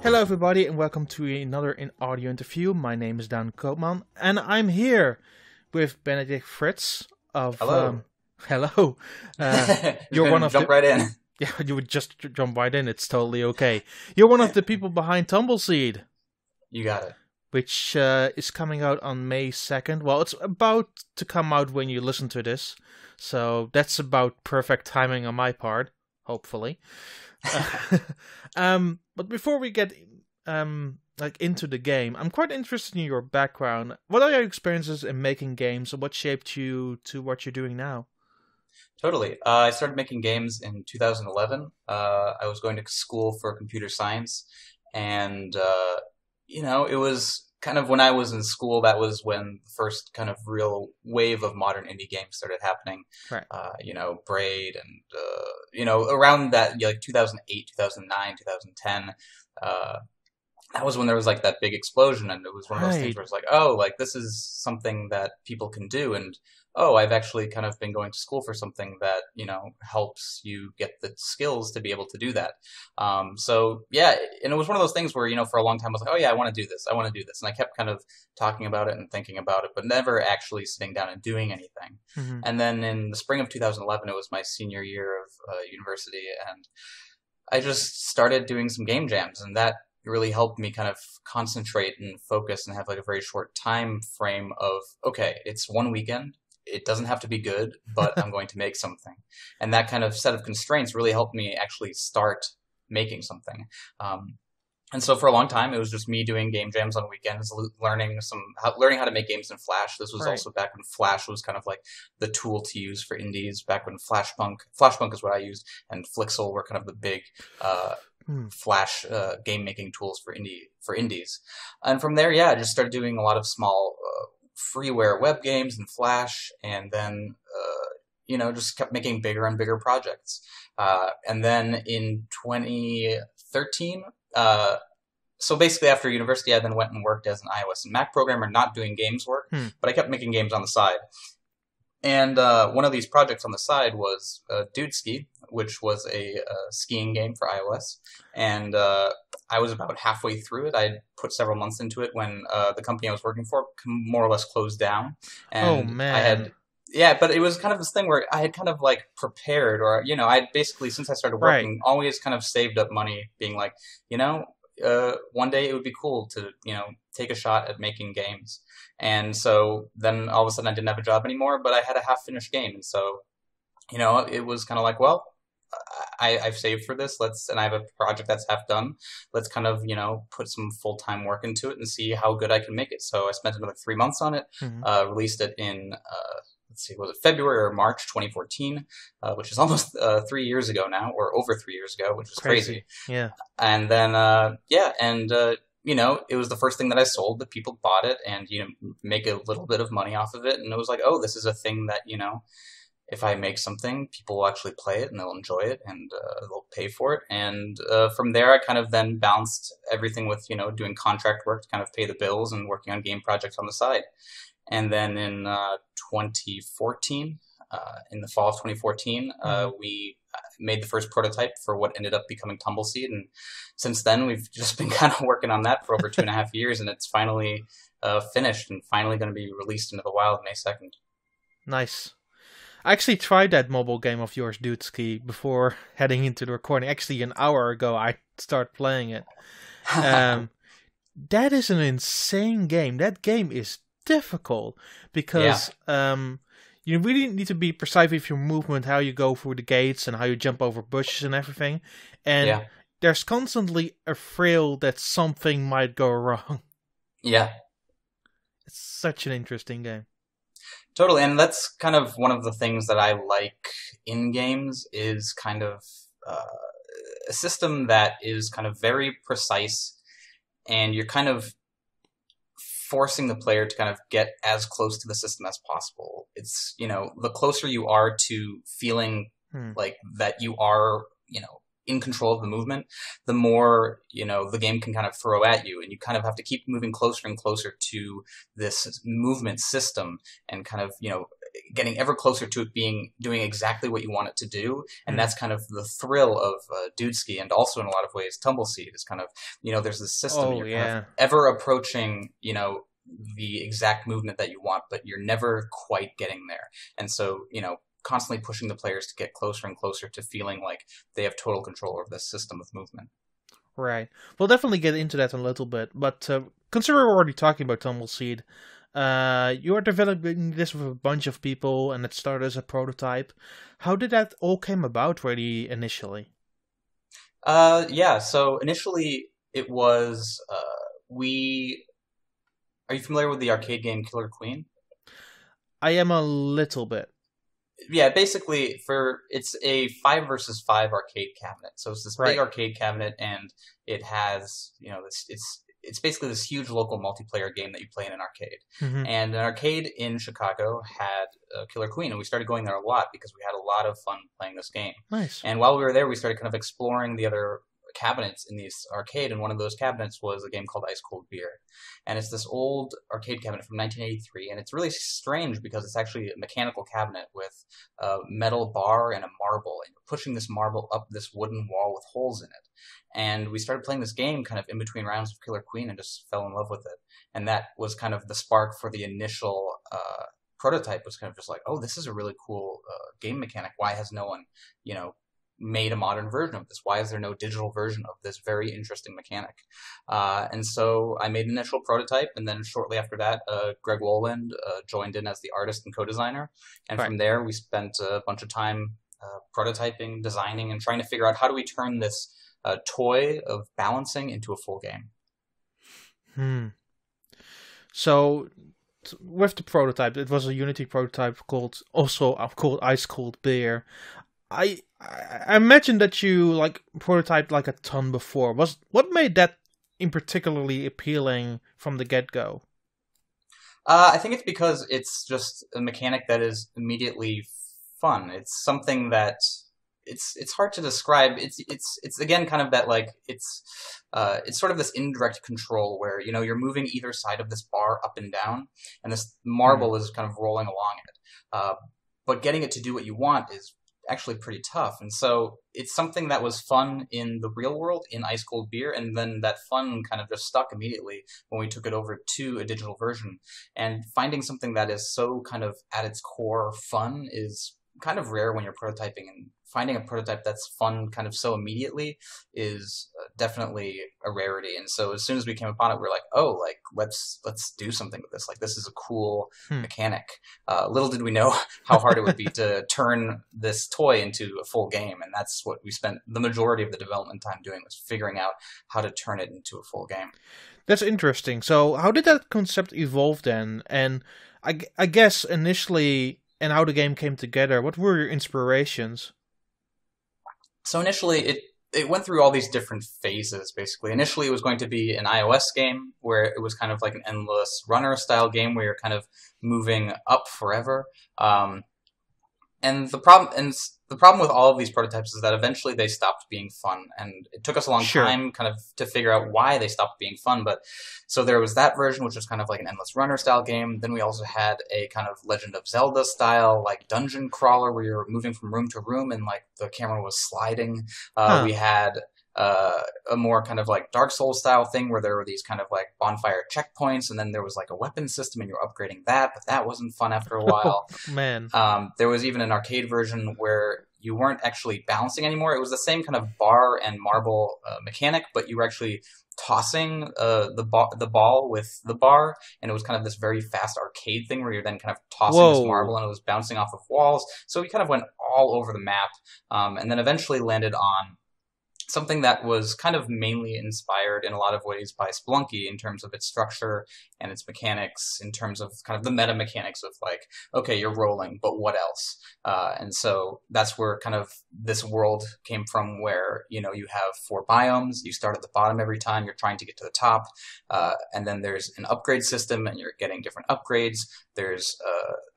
Hello everybody and welcome to another audio interview. My name is Daan Koopman and I'm here with Benedict Fritz of... Hello. Hello. You're one of jump right in. Yeah, you would just jump right in. It's totally okay. You're one of the people behind TumbleSeed. You got it. Which is coming out on May 2nd. Well, it's about to come out when you listen to this. So that's about perfect timing on my part, hopefully. But before we get into the game, I'm quite interested in your background. What are your experiences in making games, and what shaped you to what you're doing now? Totally. I started making games in 2011. I was going to school for computer science, and it was kind of when I was in school, that was when the first kind of real wave of modern indie games started happening. Right. Braid and, around that, like 2008, 2009, 2010, that was when there was like that big explosion, and it was one of those things where it's like, oh, like this is something that people can do, and oh, I've actually kind of been going to school for something that, helps you get the skills to be able to do that. So yeah, and it was one of those things where, for a long time I was like, oh yeah, I want to do this. And I kept kind of talking about it and thinking about it, but never actually sitting down and doing anything. Mm-hmm. And then in the spring of 2011, it was my senior year of university, and I just started doing some game jams, and that really helped me kind of concentrate and focus and have like a very short time frame of, okay, it's one weekend. It doesn't have to be good, but I'm going to make something. And that kind of set of constraints really helped me actually start making something. And so for a long time, it was just me doing game jams on weekends, learning how to make games in Flash. This was also back when Flash was kind of like the tool to use for indies, back when Flashpunk is what I used, and Flixel were kind of the big Flash game-making tools for indies. And from there, I just started doing a lot of small freeware web games in Flash, and then just kept making bigger and bigger projects. And then in 2013, so basically after university, I then went and worked as an iOS and Mac programmer, not doing games work, but I kept making games on the side. And one of these projects on the side was Dude Ski, which was a skiing game for iOS. And I was about halfway through it. I put several months into it when the company I was working for more or less closed down. And oh, man. But it was kind of this thing where I had kind of like prepared, or, I had basically, since I started working, always kind of saved up money, being like, one day it would be cool to, take a shot at making games. And so then all of a sudden I didn't have a job anymore, but I had a half-finished game. And so, it was kind of like, well, I've saved for this. And I have a project that's half done. Let's kind of, put some full-time work into it and see how good I can make it. So I spent another 3 months on it, released it in, was it February or March 2014, which is almost 3 years ago now, or over 3 years ago, which is crazy. Yeah. And then, it was the first thing that I sold, that people bought it and, make a little bit of money off of it. And it was like, oh, this is a thing that, if I make something, people will actually play it and they'll enjoy it and they'll pay for it. And from there, I kind of then balanced everything with, doing contract work to kind of pay the bills and working on game projects on the side. And then in 2014, in the fall of 2014, we made the first prototype for what ended up becoming TumbleSeed. And since then, we've just been kind of working on that for over 2.5 years. And it's finally finished and finally going to be released into the wild May 2nd. Nice. I actually tried that mobile game of yours, Dude Ski, before heading into the recording. Actually, an hour ago, I started playing it. That is an insane game. That game is difficult because you really need to be precise with your movement, how you go through the gates and how you jump over bushes and everything. And there's constantly a thrill that something might go wrong. Yeah. It's such an interesting game. Totally, and that's kind of one of the things that I like in games is kind of a system that is kind of very precise, and you're kind of forcing the player to kind of get as close to the system as possible. It's, the closer you are to feeling like that you are, in control of the movement, the more, the game can kind of throw at you, and you kind of have to keep moving closer and closer to this movement system and kind of, getting ever closer to it doing exactly what you want it to do. And that's kind of the thrill of Dude Ski, and also in a lot of ways TumbleSeed is kind of, there's this system and you're kind of ever approaching, the exact movement that you want, but you're never quite getting there. And so, constantly pushing the players to get closer and closer to feeling like they have total control over this system of movement. Right. We'll definitely get into that in a little bit, but considering we're already talking about TumbleSeed, you are developing this with a bunch of people, and it started as a prototype. How did that all came about, really, initially? So initially it was, are you familiar with the arcade game Killer Queen? I am a little bit. Yeah, basically, it's a 5 versus 5 arcade cabinet. So it's this big arcade cabinet, and it has, it's basically this huge local multiplayer game that you play in an arcade. Mm-hmm. And an arcade in Chicago had Killer Queen, and we started going there a lot because we had a lot of fun playing this game. Nice. And while we were there, we started kind of exploring the other cabinets in this arcade, and one of those cabinets was a game called Ice Cold Beer. And it's this old arcade cabinet from 1983, and it's really strange because it's actually a mechanical cabinet with a metal bar and a marble, and you're pushing this marble up this wooden wall with holes in it. And we started playing this game kind of in between rounds of Killer Queen and just fell in love with it. And that was kind of the spark for the initial prototype, was kind of just like, oh, this is a really cool game mechanic. Why has no one, made a modern version of this? Why is there no digital version of this very interesting mechanic? And so I made an initial prototype, and then shortly after that, Greg Woland joined in as the artist and co-designer. And from there, we spent a bunch of time prototyping, designing, and trying to figure out how do we turn this toy of balancing into a full game. So with the prototype, it was a Unity prototype called Ice Cold Beer. I imagine that you prototyped a ton before. What made that in particularly appealing from the get-go? I think it's because it's just a mechanic that is immediately fun. It's something that it's hard to describe. It's again kind of that it's sort of this indirect control where you're moving either side of this bar up and down, and this marble is kind of rolling along it. But getting it to do what you want is actually pretty tough. And so it's something that was fun in the real world in Ice Cold Beer, and then that fun kind of just stuck immediately when we took it over to a digital version. And finding something that is so kind of at its core fun is kind of rare when you're prototyping, and finding a prototype that's fun kind of so immediately is definitely a rarity. And so as soon as we came upon it, we were like, oh, let's do something with this. This is a cool mechanic. Little did we know how hard it would be to turn this toy into a full game. And that's what we spent the majority of the development time doing, was figuring out how to turn it into a full game. That's interesting. So how did that concept evolve then? And I guess initially, and how the game came together, what were your inspirations? So initially, it went through all these different phases, basically. Initially, it was going to be an iOS game where it was kind of like an endless runner-style game where you're kind of moving up forever. And the problem with all of these prototypes is that eventually they stopped being fun, and it took us a long time kind of to figure out why they stopped being fun. But so there was that version, which was kind of like an endless runner style game. Then we also had a kind of Legend of Zelda style dungeon crawler where you're moving from room to room and the camera was sliding. We had a more kind of Dark Souls style thing where there were these kind of bonfire checkpoints, and then there was a weapon system and you're upgrading that, but that wasn't fun after a while. Oh, man. There was even an arcade version where you weren't actually balancing anymore. It was the same kind of bar and marble mechanic, but you were actually tossing the ball with the bar, and it was kind of this very fast arcade thing where you're then kind of tossing this marble and it was bouncing off of walls. So we kind of went all over the map, and then eventually landed on something that was kind of mainly inspired in a lot of ways by Spelunky in terms of its structure and its mechanics, in terms of kind of the meta mechanics of okay, you're rolling, but what else? And so that's where kind of this world came from, where, you have 4 biomes, you start at the bottom every time, you're trying to get to the top, and then there's an upgrade system and you're getting different upgrades. There's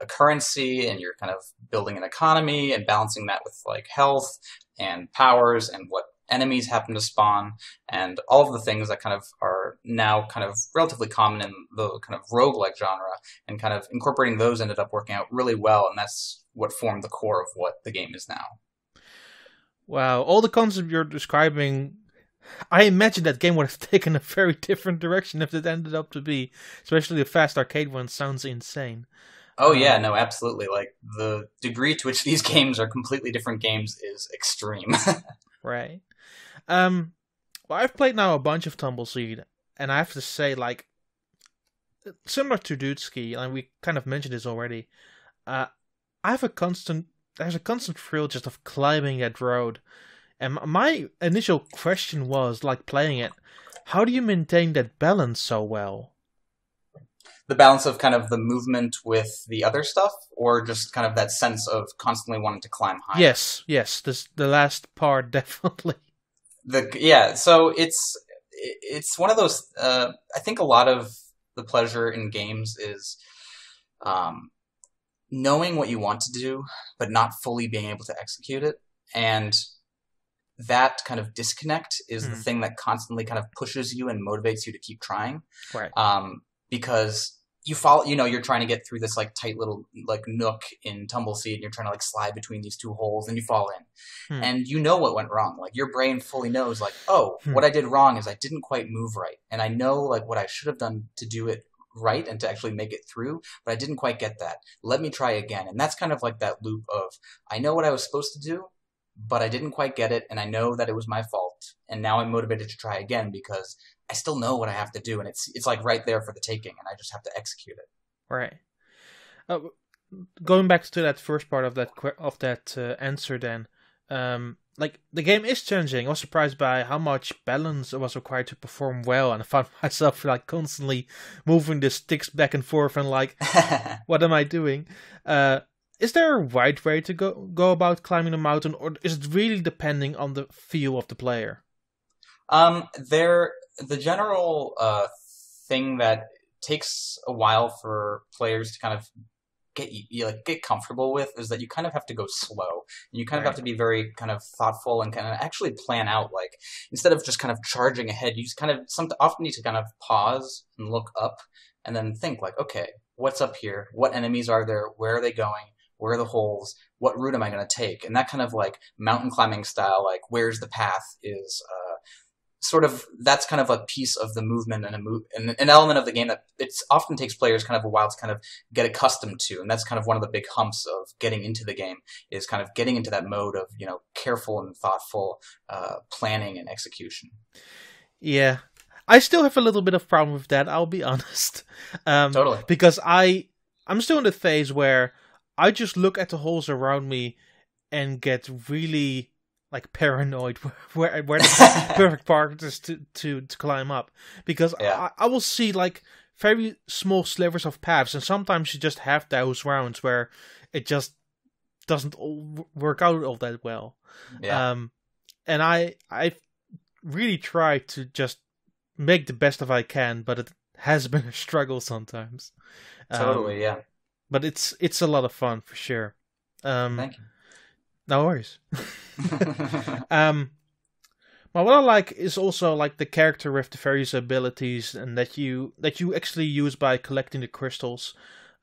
a currency and you're kind of building an economy and balancing that with health and powers and what enemies happen to spawn, and all of the things that kind of are now kind of relatively common in the kind of roguelike genre, and kind of incorporating those ended up working out really well, and that's what formed the core of what the game is now. Wow, all the concepts you're describing, I imagine that game would have taken a very different direction if it ended up to be, especially the fast arcade one sounds insane. Oh yeah, no, absolutely. Like the degree to which these games are completely different games is extreme. Right. Well, I've played now a bunch of TumbleSeed, and I have to say, like, similar to Dudeski, and we kind of mentioned this already. I have there's a constant thrill just of climbing that road, and my initial question was, like, playing it, how do you maintain that balance so well? The balance of kind of the movement with the other stuff, or just kind of that sense of constantly wanting to climb higher? Yes, the last part definitely. So it's one of those. I think a lot of the pleasure in games is knowing what you want to do, but not fully being able to execute it, and that kind of disconnect is the thing that constantly kind of pushes you and motivates you to keep trying. Right. Because you follow, you're trying to get through this like tight little like nook in TumbleSeed, and you're trying to like slide between these two holes, and you fall in, and you know what went wrong. Like your brain fully knows, like, oh, what I did wrong is I didn't quite move right, and I know like what I should have done to do it right and to actually make it through, but I didn't quite get that. Let me try again, and that's kind of like that loop of I know what I was supposed to do, but I didn't quite get it, and I know that it was my fault, and now I'm motivated to try again because I still know what I have to do, and it's like right there for the taking, and I just have to execute it. Right. Going back to that first part of that answer, then, like the game is challenging. I was surprised by how much balance was required to perform well, and I found myself like constantly moving the sticks back and forth, and like, what am I doing? Is there a right way to go about climbing the mountain, or is it really depending on the feel of the player? The general thing that takes a while for players to kind of get comfortable with is that you kind of have to go slow. And you kind of have to be very kind of thoughtful and kind of actually plan out, like, instead of just kind of charging ahead, you just kind of often need to kind of pause and look up and then think like, okay, what's up here? What enemies are there? Where are they going? Where are the holes? What route am I going to take? And that kind of like mountain climbing style, like where's the path is sort of, that's kind of a piece of the movement and an element of the game that it often takes players kind of a while to kind of get accustomed to. And that's kind of one of the big humps of getting into the game, is kind of getting into that mode of, careful and thoughtful planning and execution. Yeah. I still have a little bit of problem with that, I'll be honest. Totally. Because I'm still in the phase where I just look at the holes around me and get really like paranoid where the perfect part is to climb up, because I will see like very small slivers of paths, and sometimes you just have those rounds where it just doesn't work out all that well. And I really try to just make the best of I can, but it has been a struggle sometimes. Totally, yeah. But it's a lot of fun for sure. Thank you. No worries. But what I like is also like the character with the various abilities, and that you actually use by collecting the crystals.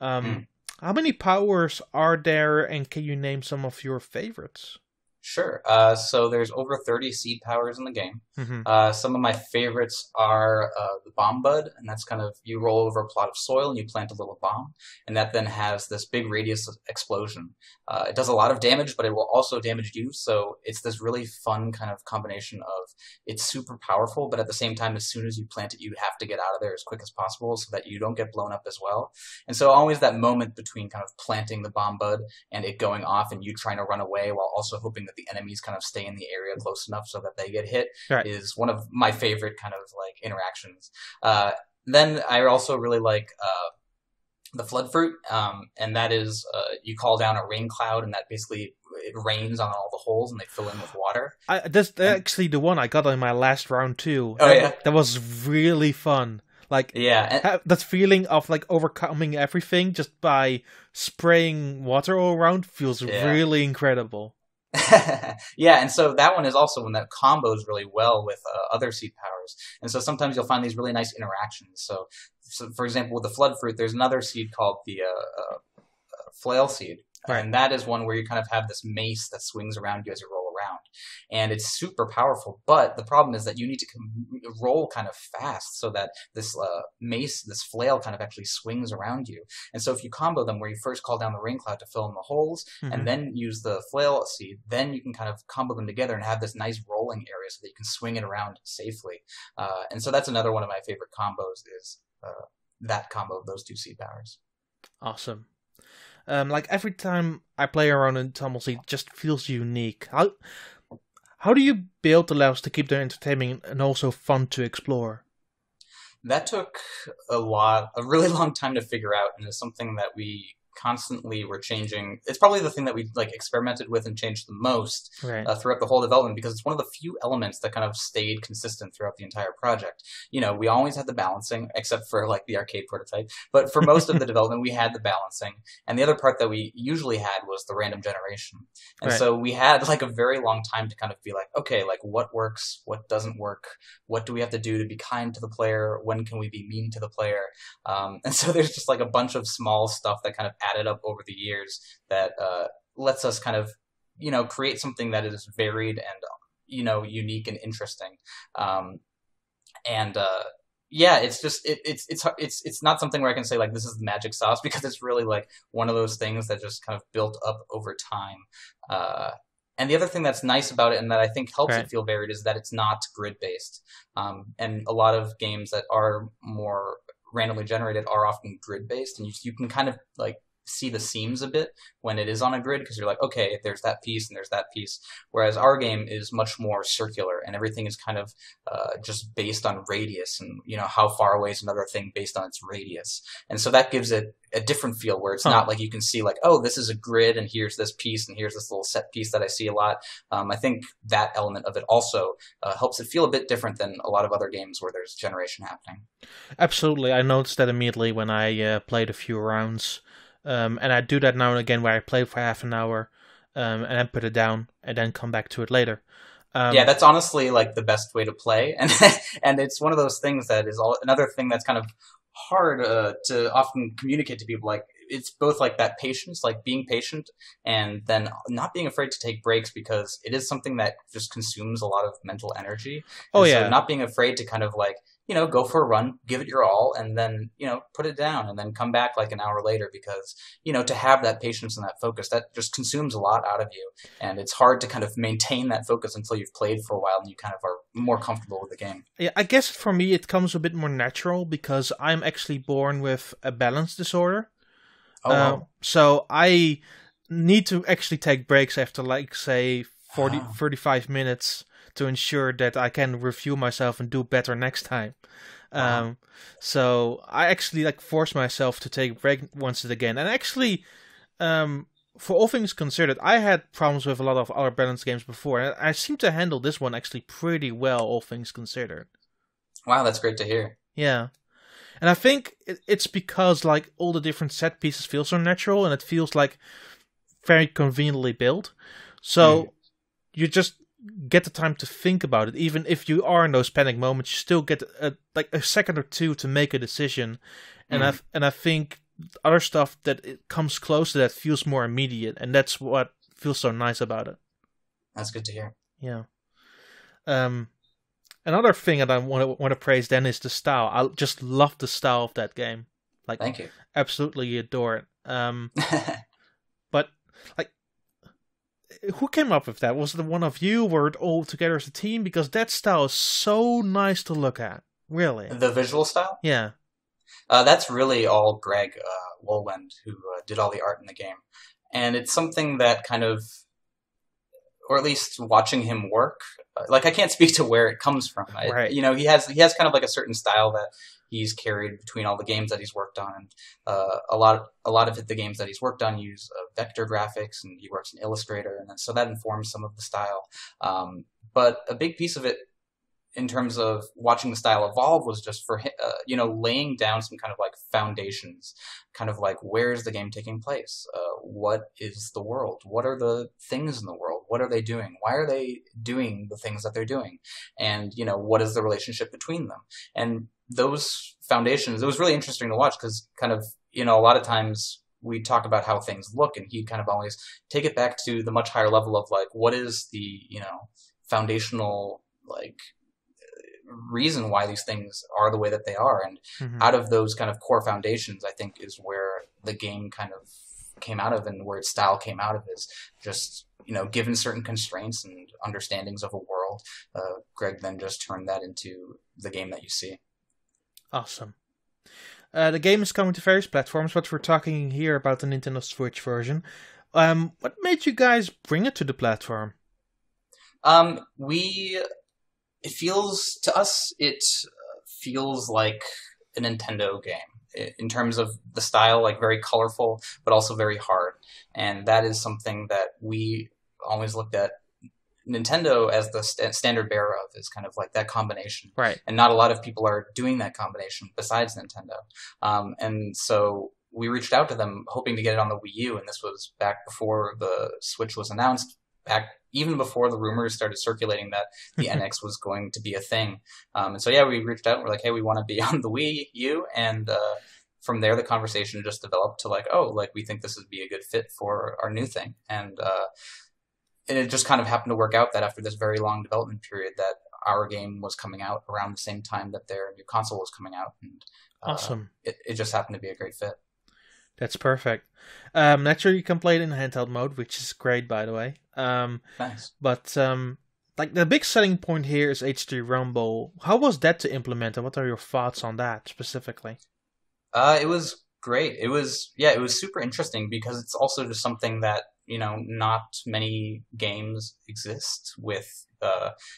How many powers are there, and can you name some of your favorites? Sure. So there's over 30 seed powers in the game. Some of my favorites are the bomb bud, and that's kind of, you roll over a plot of soil and you plant a little bomb, and that then has this big radius explosion. It does a lot of damage, but it will also damage you, so it's this really fun kind of combination of, it's super powerful, but at the same time, as soon as you plant it, you have to get out of there as quick as possible so that you don't get blown up as well. And so always that moment between kind of planting the bomb bud and it going off and you trying to run away while also hoping that the enemies kind of stay in the area close enough so that they get hit is one of my favorite kind of like interactions. Then I also really like the flood fruit, and that is you call down a rain cloud, and that basically it rains on all the holes and they fill in with water. That's actually the one I got in my last round too. That was really fun. Like, that feeling of like overcoming everything just by spraying water all around feels really incredible. Yeah, and so that one is also one that combos really well with other seed powers. And so sometimes you'll find these really nice interactions. So for example, with the Flood Fruit, there's another seed called the Flail Seed. Right. And that is one where you kind of have this mace that swings around you as you roll around. And it's super powerful. But the problem is that you need to roll kind of fast so that this mace, this flail kind of actually swings around you. And so if you combo them where you first call down the rain cloud to fill in the holes and then use the flail seed, then you can kind of combo them together and have this nice rolling area so that you can swing it around safely. And so that's another one of my favorite combos is that combo of those two seed powers. Awesome. Like every time I play around in TumbleSeed, it just feels unique. How do you build the levels to keep them entertaining and also fun to explore? That took a really long time to figure out, and it's something that we constantly were changing. It's probably the thing that we like experimented with and changed the most throughout the whole development, because it's one of the few elements that kind of stayed consistent throughout the entire project. You know, we always had the balancing, except for like the arcade prototype, but for most of the development, we had the balancing. And the other part that we usually had was the random generation. And so we had like a very long time to kind of be like, okay, like what works, what doesn't work, what do we have to do to be kind to the player, when can we be mean to the player? And so there's just like a bunch of small stuff that kind of added up over the years that lets us kind of, you know, create something that is varied and, you know, unique and interesting. Yeah, it's just it's not something where I can say like this is the magic sauce, because it's really like one of those things that just kind of built up over time. And the other thing that's nice about it and that I think helps it feel varied is that it's not grid based. And a lot of games that are more randomly generated are often grid based, and you can kind of like see the seams a bit when it is on a grid, because you're like, okay, there's that piece and there's that piece. Whereas our game is much more circular, and everything is kind of just based on radius, and you know how far away is another thing based on its radius. And so that gives it a different feel, where it's not like you can see like, oh, this is a grid and here's this piece and here's this little set piece that I see a lot. I think that element of it also helps it feel a bit different than a lot of other games where there's generation happening. Absolutely. I noticed that immediately when I played a few rounds. And I do that now and again, where I play for half an hour and then put it down and then come back to it later. Yeah, that's honestly like the best way to play. And it's one of those things that is another thing that's kind of hard to often communicate to people. Like, it's both like that patience, like being patient, and then not being afraid to take breaks, because it is something that just consumes a lot of mental energy. So not being afraid to kind of like, you know, go for a run, give it your all, and then, you know, put it down and then come back like an hour later, because, you know, to have that patience and that focus, that just consumes a lot out of you. And it's hard to kind of maintain that focus until you've played for a while and you kind of are more comfortable with the game. Yeah, I guess for me it comes a bit more natural, because I'm actually born with a balance disorder. Wow. So I need to actually take breaks after, like, say, 35 minutes to ensure that I can review myself and do better next time. So I actually like force myself to take a break once and again. And actually, for all things considered, I had problems with a lot of other balance games before, and I seem to handle this one actually pretty well, all things considered. Wow, that's great to hear. Yeah. And I think it's because like all the different set pieces feel so natural, and it feels like very conveniently built. So you just get the time to think about it. Even if you are in those panic moments, you still get like a second or two to make a decision. And I think other stuff that it comes close to that feels more immediate, and that's what feels so nice about it. That's good to hear. Yeah. Another thing that I want to praise then is the style. I just love the style of that game. Like, thank you. Absolutely adore it. But like, who came up with that? Was it one of you? Were it all together as a team? Because that style is so nice to look at. Really. The visual style? Yeah. That's really all Greg Woolwind, who did all the art in the game. And it's something that kind of, or at least watching him work, like I can't speak to where it comes from. Right. You know, he has kind of like a certain style that he's carried between all the games that he's worked on. And a lot of the games that he's worked on use vector graphics, and he works in Illustrator, and then, so that informs some of the style. But a big piece of it, in terms of watching the style evolve, was just for you know, laying down some kind of like foundations, kind of like, where is the game taking place? What is the world? What are the things in the world? What are they doing? Why are they doing the things that they're doing? And, what is the relationship between them? And those foundations, it was really interesting to watch because kind of, a lot of times we talk about how things look, and he'd kind of always take it back to the much higher level of like, what is the, foundational, like, reason why these things are the way that they are. And out of those kind of core foundations, I think is where the game kind of came out of, and where its style came out of, is just, given certain constraints and understandings of a world, Greg then just turned that into the game that you see. Awesome. The game is coming to various platforms, but we're talking here about the Nintendo Switch version. What made you guys bring it to the platform? It feels to us, it feels like a Nintendo game in terms of the style, like very colorful, but also very hard. And that is something that we always looked at Nintendo as the standard bearer of, is kind of like that combination. Right. And not a lot of people are doing that combination besides Nintendo. And so we reached out to them hoping to get it on the Wii U, and this was back before the Switch was announced, back even before the rumors started circulating that the NX was going to be a thing. And so, we reached out and we're like, hey, we want to be on the Wii U. And from there, the conversation just developed to like, we think this would be a good fit for our new thing. And it just kind of happened to work out that after this very long development period, that our game was coming out around the same time that their new console was coming out. And awesome. It just happened to be a great fit. That's perfect. Naturally, you can play it in handheld mode, which is great, by the way. Thanks. But like the big selling point here is HD Rumble. How was that to implement, and what are your thoughts on that specifically? It was great. It was super interesting because it's also just something that not many games exist with,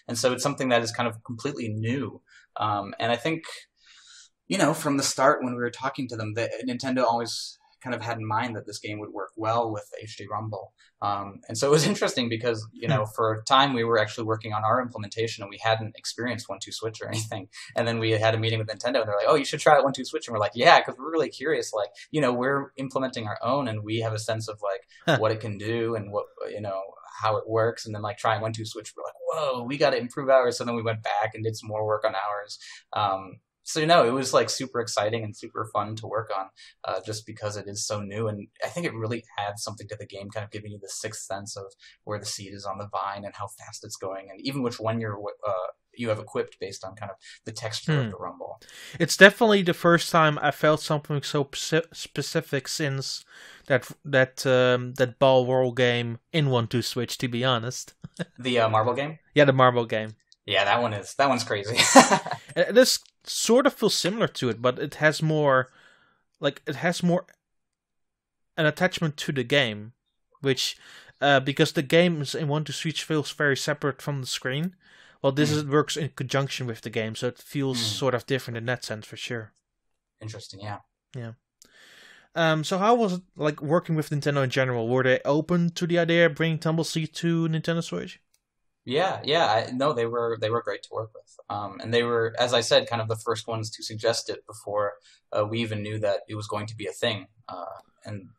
and so it's something that is kind of completely new. And I think from the start when we were talking to them, that Nintendo always kind of had in mind that this game would work well with HD Rumble. And so it was interesting because, for a time we were actually working on our implementation and we hadn't experienced 1-2 Switch or anything. And then we had a meeting with Nintendo and they're like, oh, you should try out 1-2 Switch. And we're like, yeah, because we're really curious. Like, we're implementing our own and we have a sense of like what it can do and what, how it works. And then like trying 1-2 Switch, we're like, whoa, we got to improve ours. So then we went back and did some more work on ours. So, it was like super exciting and super fun to work on just because it is so new. And I think it really adds something to the game, kind of giving you the sixth sense of where the seed is on the vine and how fast it's going. And even which one you have equipped based on kind of the texture of the rumble. It's definitely the first time I felt something so specific since that ball roll game in 1-2 Switch, to be honest. The marble game? Yeah, the marble game. Yeah, that one's crazy. This sort of feels similar to it, but it has more an attachment to the game, which because the game in 1-2 Switch feels very separate from the screen. Well, this works in conjunction with the game, so it feels sort of different in that sense for sure. Interesting, yeah. Yeah. So how was it like working with Nintendo in general? Were they open to the idea of bringing TumbleSeed to Nintendo Switch? Yeah. No, they were great to work with. And they were, as I said, kind of the first ones to suggest it before we even knew that it was going to be a thing. And,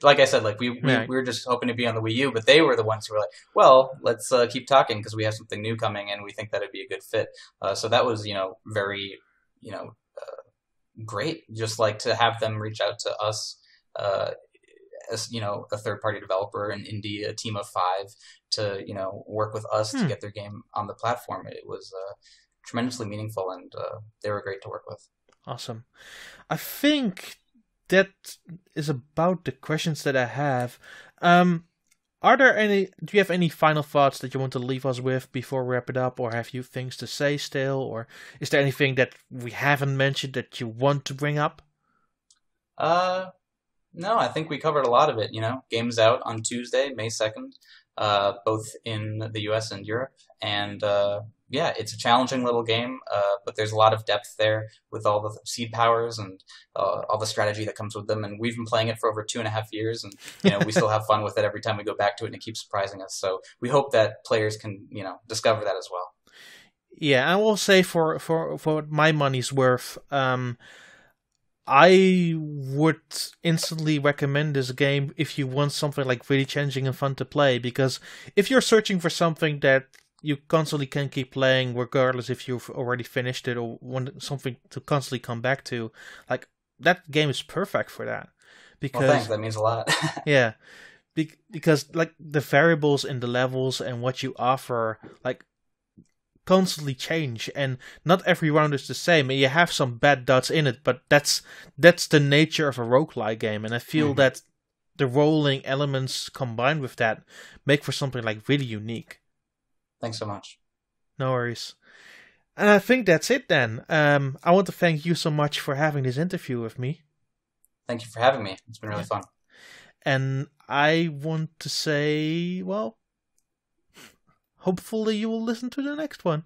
like I said, like we were just hoping to be on the Wii U, but they were the ones who were like, well, let's keep talking because we have something new coming and we think that it'd be a good fit. So that was, very, great. Just like to have them reach out to us, as a third-party developer, an indie, a team of 5, to work with us to get their game on the platform. It was tremendously meaningful, and they were great to work with. Awesome. I think that is about the questions that I have. Do you have any final thoughts that you want to leave us with before we wrap it up, or have you things to say still, or is there anything that we haven't mentioned that you want to bring up? No, I think we covered a lot of it. Game's out on Tuesday, May 2nd, both in the US and Europe. And it's a challenging little game, but there's a lot of depth there with all the seed powers and all the strategy that comes with them. And we've been playing it for over 2.5 years, and we still have fun with it every time we go back to it, and it keeps surprising us. So we hope that players can discover that as well. Yeah, I will say for my money's worth, I would instantly recommend this game if you want something like really challenging and fun to play, because if you're searching for something that you constantly can keep playing regardless if you've already finished it or want something to constantly come back to, like, that game is perfect for that. Because, well, thanks, that means a lot. yeah, because like the variables in the levels and what you offer, like, constantly change, and not every round is the same, and you have some bad dots in it, but that's the nature of a roguelike game, and I feel that the rolling elements combined with that make for something like really unique. Thanks so much. No worries. And I think that's it then. I want to thank you so much for having this interview with me. Thank you for having me. It's been really fun. And I want to say, well, hopefully you will listen to the next one.